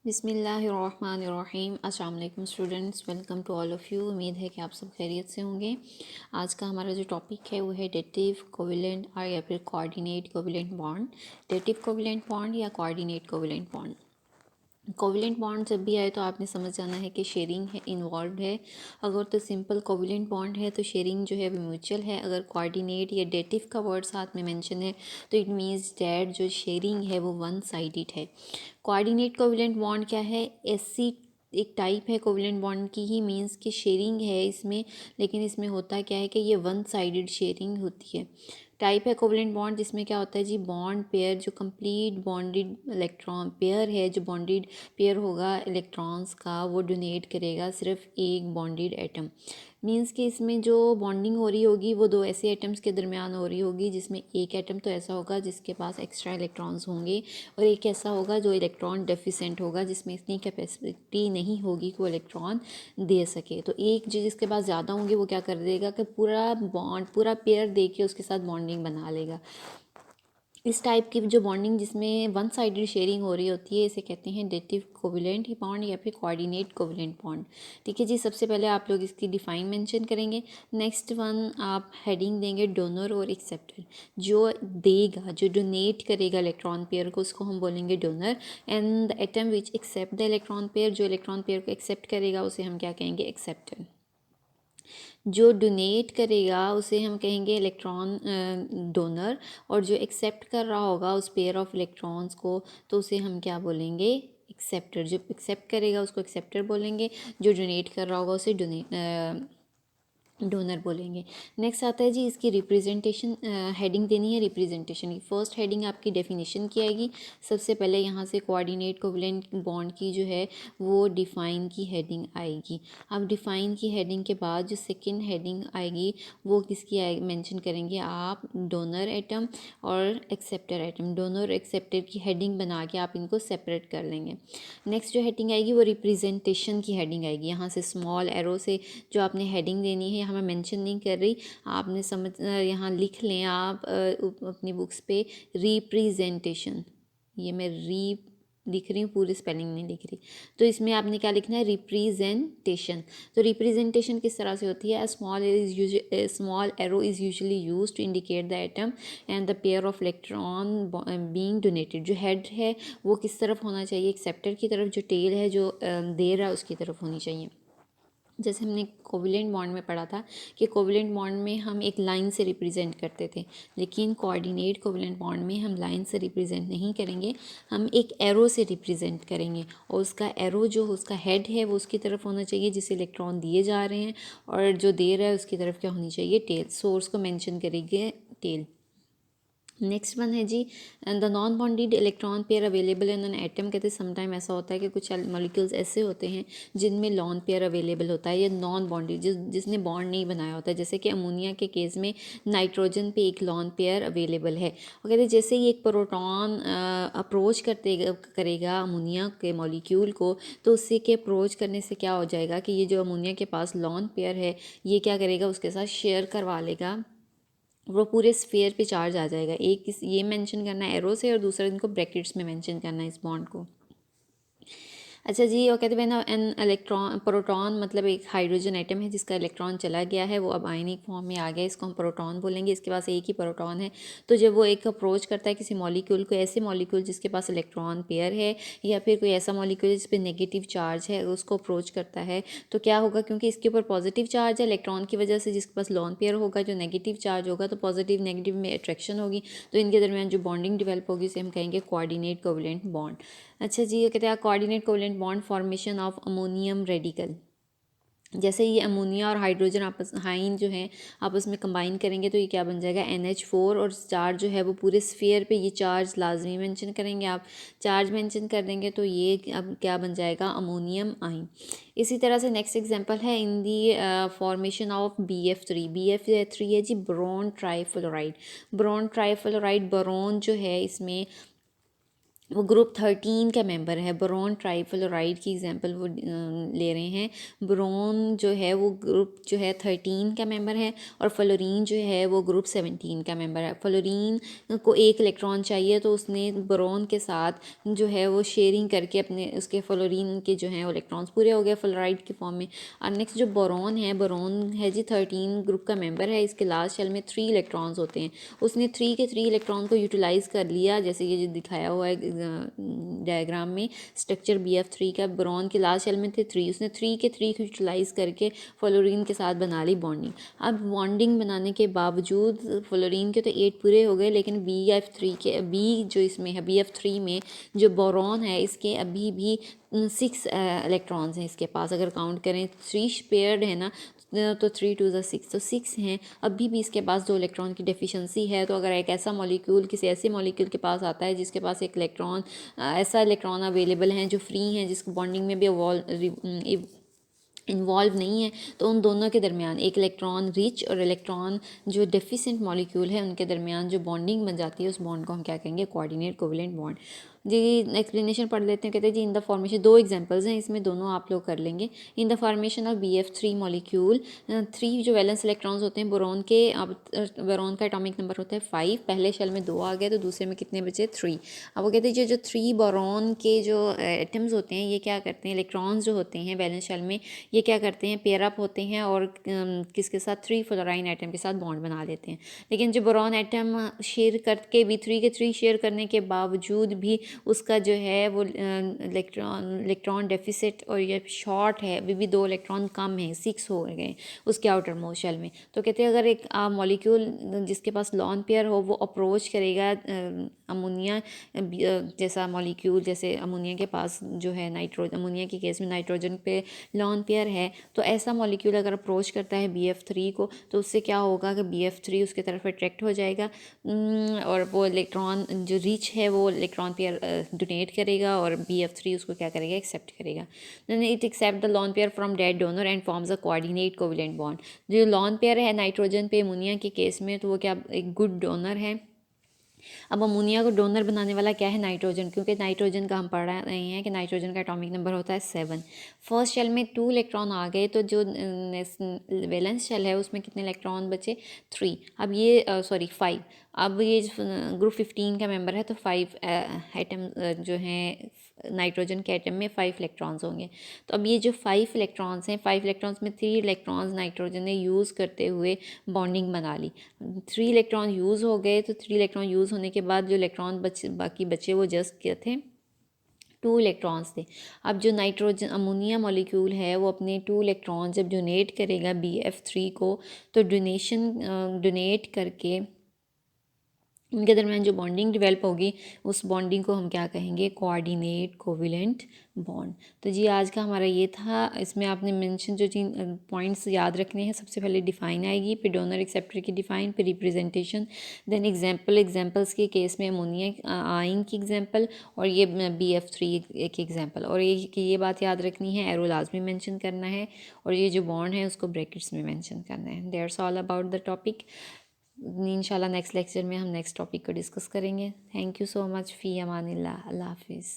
बिस्मिल्लाहिर्रहमानिर्रहीम। अस्सलाम वालेकुम students, welcome to all of you. उम्मीद है कि आप सब खैरियत से होंगे। आज का हमारा जो टॉपिक है वो है डेटिव कोवेलेंट और या फिर coordinate covalent bond. Dative covalent bond या coordinate covalent bond. Covalent bond जब भी आए तो आपने समझ जाना है कि शेयरिंग है इन्वॉल्व है। अगर तो सिंपल कोवेलेंट बॉन्ड है तो शेयरिंग जो है वो म्यूचुअल है। अगर कोऑर्डिनेट या डेटिव का वर्ड साथ में मेंशन है तो इट मीन्स डैट जो शेयरिंग है वो वन साइडेड है। कोऑर्डिनेट कोवेलेंट बॉन्ड क्या है? ऐसी एक टाइप है कोवेलेंट बॉन्ड की ही, मीन्स कि शेयरिंग है इसमें, लेकिन इसमें होता क्या है कि ये वन साइडेड शेयरिंग होती है। टाइप है कोवेलेंट बॉन्ड जिसमें क्या होता है जी, बॉन्ड पेयर जो कंप्लीट बॉन्डेड इलेक्ट्रॉन पेयर है, जो बॉन्डेड पेयर होगा इलेक्ट्रॉन्स का, वो डोनेट करेगा सिर्फ एक बॉन्डेड एटम। मीन्स कि इसमें जो बॉन्डिंग हो रही होगी वो दो ऐसे एटम्स के दरमियान हो रही होगी जिसमें एक एटम तो ऐसा होगा जिसके पास एक्स्ट्रा इलेक्ट्रॉन्स होंगे और एक ऐसा होगा जो इलेक्ट्रॉन डेफिशिएंट होगा, जिसमें इतनी कैपेसिटी नहीं होगी कि वो इलेक्ट्रॉन दे सके। तो एक जो जिसके पास ज़्यादा होंगे वो क्या कर देगा कि पूरा बॉन्ड पूरा पेयर दे के उसके साथ बॉन्डिंग बना लेगा। इस टाइप की जो बॉन्डिंग जिसमें वन साइडेड शेयरिंग हो रही होती है इसे कहते हैं डेटिव कोवेलेंट बॉन्ड या फिर कोऑर्डिनेट कोवेलेंट बॉन्ड। ठीक है जी, सबसे पहले आप लोग इसकी डिफाइन मेंशन करेंगे। नेक्स्ट वन आप हेडिंग देंगे डोनर और एक्सेप्टर। जो देगा, जो डोनेट करेगा इलेक्ट्रॉन पेयर को, उसको हम बोलेंगे donor. And the atom which accept the electron pair, जो इलेक्ट्रॉन पेयर को एक्सेप्ट करेगा उसे हम क्या कहेंगे? एक्सेप्टर। जो डोनेट करेगा उसे हम कहेंगे इलेक्ट्रॉन डोनर, और जो एक्सेप्ट कर रहा होगा उस पेयर ऑफ इलेक्ट्रॉन्स को तो उसे हम क्या बोलेंगे? एक्सेप्टर। जो एक्सेप्ट करेगा उसको एक्सेप्टर बोलेंगे, जो डोनेट कर रहा होगा उसे डोनर बोलेंगे। नेक्स्ट आता है जी इसकी रिप्रेजेंटेशन। हेडिंग देनी है रिप्रेजेंटेशन की। फर्स्ट हेडिंग आपकी डेफिनेशन की आएगी। सबसे पहले यहाँ से कोऑर्डिनेट कोवेलेंट बॉन्ड की जो है वो डिफ़ाइन की हेडिंग आएगी। अब डिफ़ाइन की हेडिंग के बाद जो सेकंड हेडिंग आएगी वो किसकी आएगी? मेंशन करेंगे आप डोनर एटम और एक्सेप्टर एटम। डोनर और एक्सेप्टर की हेडिंग बना के आप इनको सेपरेट कर लेंगे। नेक्स्ट जो हेडिंग आएगी वो रिप्रेजेंटेशन की हेडिंग आएगी। यहाँ से स्मॉल एरो से जो आपने हेडिंग देनी है, यहाँ मैं मेंशन नहीं कर रही, आपने यहाँ लिख लें आप अपनी बुक्स पे रिप्रेजेंटेशन। ये मैं लिख रही हूँ, पूरी स्पेलिंग नहीं लिख रही। तो इसमें आपने क्या लिखना है? रिप्रेजेंटेशन। तो रिप्रेजेंटेशन किस तरह से होती है? Small arrow is usually use to indicate the atom and the pair of electron being donated. जो हेड है वो किस तरफ होना चाहिए? एक्सेप्टर की तरफ। जो टेल है जो दे रहा है उसकी तरफ होनी चाहिए। जैसे हमने कोवेलेंट बॉन्ड में पढ़ा था कि कोवेलेंट बॉन्ड में हम एक लाइन से रिप्रेजेंट करते थे, लेकिन कोऑर्डिनेट कोवेलेंट बॉन्ड में हम लाइन से रिप्रेजेंट नहीं करेंगे, हम एक एरो से रिप्रेजेंट करेंगे। और उसका एरो जो उसका हेड है वो उसकी तरफ होना चाहिए जिसे इलेक्ट्रॉन दिए जा रहे हैं, और जो दे रहा है उसकी तरफ क्या होनी चाहिए? टेल। सोर्स को मेंशन करेंगे टेल। नेक्स्ट वन है जी the non bonded electron pair available in an atom. कहते हैं समटाइम ऐसा होता है कि कुछ मॉलिक्यूल्स ऐसे होते हैं जिनमें लॉन पेयर अवेलेबल होता है या नॉन बॉन्डेड जिसने बॉन्ड नहीं बनाया होता है। जैसे कि अमोनिया के केस में नाइट्रोजन पे एक लॉन पेयर अवेलेबल है। और कहते हैं जैसे ही एक प्रोटॉन अप्रोच करेगा अमोनिया के मॉलिक्यूल को, तो उससे के अप्रोच करने से क्या हो जाएगा कि ये जो अमोनिया के पास लॉन पेयर है ये क्या करेगा? उसके साथ शेयर करवा लेगा, वो पूरे स्फीयर पे चार्ज आ जाएगा। एक ये मेंशन करना है एरो से, और दूसरा इनको ब्रैकेट्स में मेंशन करना है इस बॉन्ड को। अच्छा जी, और कहते हैं ना एन इलेक्ट्रॉन प्रोटॉन मतलब एक हाइड्रोजन एटम है जिसका इलेक्ट्रॉन चला गया है, वो अब आयनिक फॉर्म में आ गया, इसको हम प्रोटॉन बोलेंगे। इसके पास एक ही प्रोटॉन है, तो जब वो एक अप्रोच करता है किसी मॉलिक्यूल को, ऐसे मॉलिक्यूल जिसके पास इलेक्ट्रॉन पेयर है या फिर कोई ऐसा मॉलिक्यूल जिस पर नेगेटिव चार्ज है, उसको अप्रोच करता है तो क्या होगा? क्योंकि इसके ऊपर पॉजिटिव चार्ज है इलेक्ट्रॉन की वजह से, जिसके पास लॉन पेयर होगा जो नेगेटिव चार्ज होगा, तो पॉजिटिव नेगेटिव में अट्रैक्शन होगी, तो इनके दरमियान जो बॉन्डिंग डेवलप होगी उसे हम कहेंगे कोऑर्डिनेट कोवेलेंट बॉन्ड। अच्छा जी, ये कहते हैं coordinate covalent bond formation of ammonium radical. जैसे ये अमोनिया और हाइड्रोजन आपस हाइन जो है आपस में कंबाइन करेंगे तो ये क्या बन जाएगा? NH4। और चार्ज जो है वो पूरे स्फीयर पे ये चार्ज लाजमी मेंशन करेंगे आप। चार्ज मेंशन कर देंगे तो ये अब क्या बन जाएगा? अमोनियम आइन। इसी तरह से नेक्स्ट एग्जांपल है इन दी फॉर्मेशन ऑफ BF3। BF3 है जी boron trifluoride. Boron trifluoride, boron जो है इसमें वो ग्रुप 13 का मेंबर है। बोरॉन ट्राइफ्लोराइड की एग्जांपल वो ले रहे हैं। बोरॉन जो है वो ग्रुप जो है 13 का मेंबर है, और फ्लोरीन जो है वो ग्रुप 17 का मेंबर है। फ्लोरीन को एक इलेक्ट्रॉन चाहिए, तो उसने बोरॉन के साथ जो है वो शेयरिंग करके अपने उसके फ्लोरीन के जो हैं वो इलेक्ट्रॉन्स पूरे हो गए फ्लोराइड की फॉर्म में। और नेक्स्ट जो बोरॉन है जी 13 ग्रुप का मेंबर है। इसके लास्ट शेल में 3 इलेक्ट्रॉन्स होते हैं। उसने 3 के 3 इलेक्ट्रॉन को यूटिलाइज़ कर लिया, जैसे ये जो दिखाया हुआ है डायग्राम में स्ट्रक्चर BF3 का। बोरॉन के लास्ट शेल में थे 3, उसने 3 के 3 को यूटिलाइज़ करके फ्लोरीन के साथ बना ली बॉन्डिंग। अब बॉन्डिंग बनाने के बावजूद फ्लोरीन के तो 8 पूरे हो गए, लेकिन BF3 के जो इसमें है BF3 में जो बोरॉन है इसके अभी भी 6 इलेक्ट्रॉन्स हैं इसके पास। अगर काउंट करें 3 पेयर्ड है ना, तो 3 2 ज़ा 6, तो 6 हैं। अभी भी इसके पास 2 इलेक्ट्रॉन की डेफिशिएंसी है। तो अगर एक ऐसा मॉलिक्यूल किसी ऐसे मॉलिक्यूल के पास आता है जिसके पास एक इलेक्ट्रॉन ऐसा इलेक्ट्रॉन अवेलेबल हैं जो फ्री हैं, जिसको बॉन्डिंग में भी इन्वॉल्व नहीं है, तो उन दोनों के दरमियान एक इलेक्ट्रॉन रिच और इलेक्ट्रॉन जो डेफिशिएंट मॉलिक्यूल है उनके दरमियान जो बॉन्डिंग बन जाती है, उस बॉन्ड को हम क्या कहेंगे? Coordinate covalent bond. जी एक्सप्लेनेशन पढ़ लेते हैं। कहते हैं जी इन द फॉर्मेशन, 2 एग्जांपल्स हैं इसमें, दोनों आप लोग कर लेंगे। In the formation of BF3 molecule, 3 जो वैलेंस इलेक्ट्रॉन्स होते हैं बोरॉन के, अब बोरॉन का एटॉमिक नंबर होता है 5, पहले शेल में 2 आ गए, तो दूसरे में कितने बचे? 3। अब वो कहते हैं जो 3 बोरॉन के जो एटम्स होते हैं ये क्या करते हैं, इलेक्ट्रॉन्स जो होते हैं वैलेंस शेल में, ये क्या करते हैं? पेयर अप होते हैं और किसके साथ? 3 फ्लोराइन एटम के साथ बॉन्ड बना लेते हैं। लेकिन जो बोरॉन एटम शेयर करके भी 3 के 3 शेयर करने के बावजूद भी उसका जो है वो इलेक्ट्रॉन डेफिसिट और ये शॉर्ट है, अभी भी 2 इलेक्ट्रॉन कम है, 6 हो गए उसके आउटर मोस्ट शेल में। तो कहते हैं अगर एक मॉलिक्यूल जिसके पास लॉन पेयर हो वो अप्रोच करेगा अमोनिया जैसा मॉलिक्यूल, जैसे अमोनिया के पास जो है अमोनिया के केस में नाइट्रोजन पे लॉन पेयर है, तो ऐसा मॉलिक्यूल अगर अप्रोच करता है BF3 को, तो उससे क्या होगा कि BF3 उसके तरफ अट्रैक्ट हो जाएगा और वो इलेक्ट्रॉन जो रिच है वो इलेक्ट्रॉन पेयर डोनेट करेगा, और BF3 उसको क्या करेगा? एक्सेप्ट करेगा। Then it accept the lone pair from the donor and forms a coordinate covalent bond. जो लॉन पेयर है नाइट्रोजन पे अमोनिया के केस में, तो वो क्या एक गुड डोनर है। अब अमोनिया को डोनर बनाने वाला क्या है? नाइट्रोजन, क्योंकि नाइट्रोजन का हम पढ़ रहे हैं कि नाइट्रोजन का एटॉमिक नंबर होता है 7। फर्स्ट शेल में 2 इलेक्ट्रॉन आ गए, तो जो वैलेंस शेल है उसमें कितने इलेक्ट्रॉन बचे? 3। अब ये 5। अब ये ग्रुप 15 का मेंबर है, तो 5 एटम जो हैं नाइट्रोजन के एटम में 5 इलेक्ट्रॉन्स होंगे। तो अब ये जो 5 इलेक्ट्रॉन्स हैं, 5 इलेक्ट्रॉन्स में 3 इलेक्ट्रॉन्स नाइट्रोजन ने यूज़ करते हुए बॉन्डिंग बना ली। 3 इलेक्ट्रॉन यूज़ हो गए, तो 3 इलेक्ट्रॉन यूज़ होने के बाद जो इलेक्ट्रॉन बाकी बचे वो जस्ट क्या थे? 2 इलेक्ट्रॉन्स थे। अब जो नाइट्रोजन अमोनिया मॉलिक्यूल है वो अपने 2 इलेक्ट्रॉन जब डोनेट करेगा BF3 को, तो डोनेट करके उनके दरमियान जो बॉन्डिंग डेवलप होगी उस बॉन्डिंग को हम क्या कहेंगे? Coordinate covalent bond. तो जी आज का हमारा ये था। इसमें आपने मेंशन जो चीज पॉइंट्स याद रखने हैं, सबसे पहले डिफाइन आएगी, फिर डोनर एक्सेप्टर की डिफाइन, फिर रिप्रेजेंटेशन, देन एग्जांपल्स के केस में अमोनिया आयन की एग्जांपल, और ये BF3 एक एग्जांपल, और ये बात याद रखनी है, एरो लाजमी मेंशन करना है, और ये जो बॉन्ड है उसको ब्रैकेट्स में मेंशन करना है। That's all about the topic. इंशाल्लाह नेक्स्ट लेक्चर में हम नेक्स्ट टॉपिक को डिस्कस करेंगे। Thank you so much. फ़ी अमानिल्लाह। अल्लाह हाफिज़।